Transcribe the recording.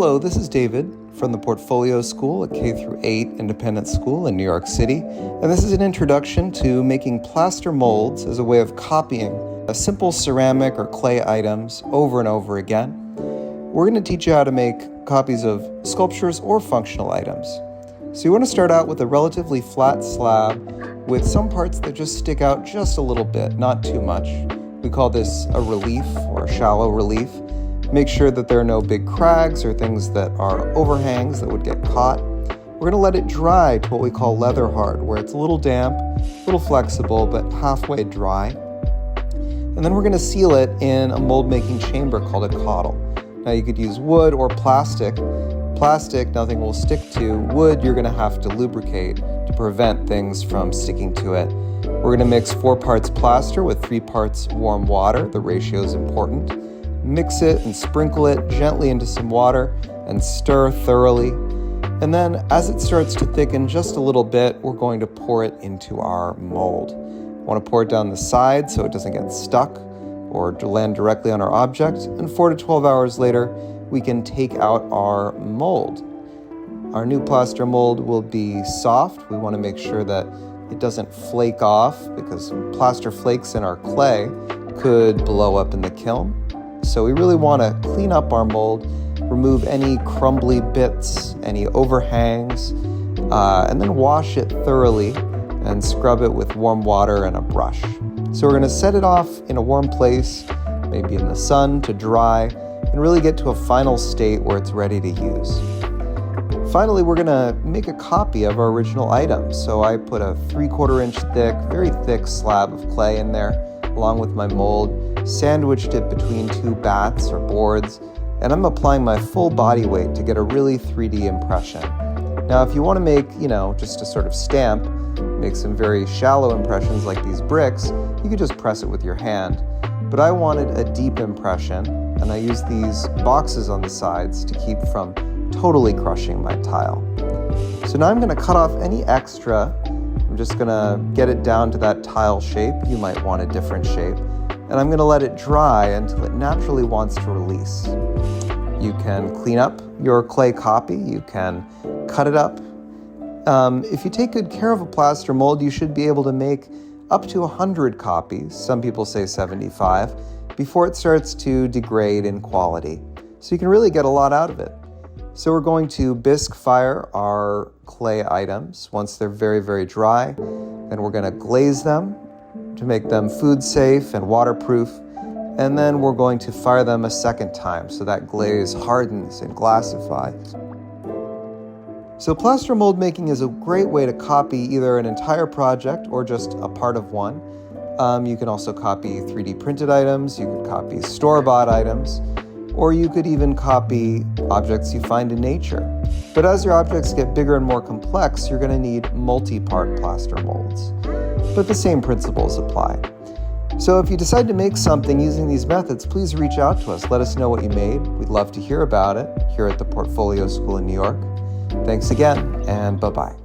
Hello, this is David from the Portfolio School, a K-8 independent school in New York City, and this is an introduction to making plaster molds as a way of copying a simple ceramic or clay items over and over again. We're going to teach you how to make copies of sculptures or functional items. So you want to start out with a relatively flat slab with some parts that just stick out just a little bit, not too much. We call this a relief or a shallow relief. Make sure that there are no big crags or things that are overhangs that would get caught. We're going to let it dry to what we call leather hard, where it's a little damp, a little flexible, but halfway dry. And then we're going to seal it in a mold making chamber called a caudal. Now you could use wood or plastic. Plastic, nothing will stick to. Wood, you're going to have to lubricate to prevent things from sticking to it. We're going to mix 4 parts plaster with 3 parts warm water. The ratio is important. Mix it and sprinkle it gently into some water and stir thoroughly. And then as it starts to thicken just a little bit, we're going to pour it into our mold. We want to pour it down the side so it doesn't get stuck or land directly on our object. And 4 to 12 hours later, we can take out our mold. Our new plaster mold will be soft. We want to make sure that it doesn't flake off because plaster flakes in our clay could blow up in the kiln. So we really want to clean up our mold, remove any crumbly bits, any overhangs, and then wash it thoroughly and scrub it with warm water and a brush. So we're going to set it off in a warm place, maybe in the sun, to dry, and really get to a final state where it's ready to use. Finally, we're going to make a copy of our original item. So I put a 3/4 inch thick, very thick slab of clay in there, along with my mold, sandwiched it between 2 bats or boards, and I'm applying my full body weight to get a really 3D impression. Now, if you want to make, just a sort of stamp, make some very shallow impressions like these bricks, you could just press it with your hand. But I wanted a deep impression, and I used these boxes on the sides to keep from totally crushing my tile. So now I'm going to cut off any extra. I'm just going to get it down to that tile shape. You might want a different shape. And I'm going to let it dry until it naturally wants to release. You can clean up your clay copy. You can cut it up. If you take good care of a plaster mold, you should be able to make up to 100 copies, some people say 75, before it starts to degrade in quality. So you can really get a lot out of it. So we're going to bisque fire our clay items once they're very, very dry. Then we're going to glaze them to make them food safe and waterproof. And then we're going to fire them a second time so that glaze hardens and glassifies. So plaster mold making is a great way to copy either an entire project or just a part of one. You can also copy 3D printed items, you could copy store-bought items, or you could even copy objects you find in nature. But as your objects get bigger and more complex, you're going to need multi-part plaster molds. But the same principles apply. So if you decide to make something using these methods, please reach out to us. Let us know what you made. We'd love to hear about it here at the Portfolio School in New York. Thanks again, and bye-bye.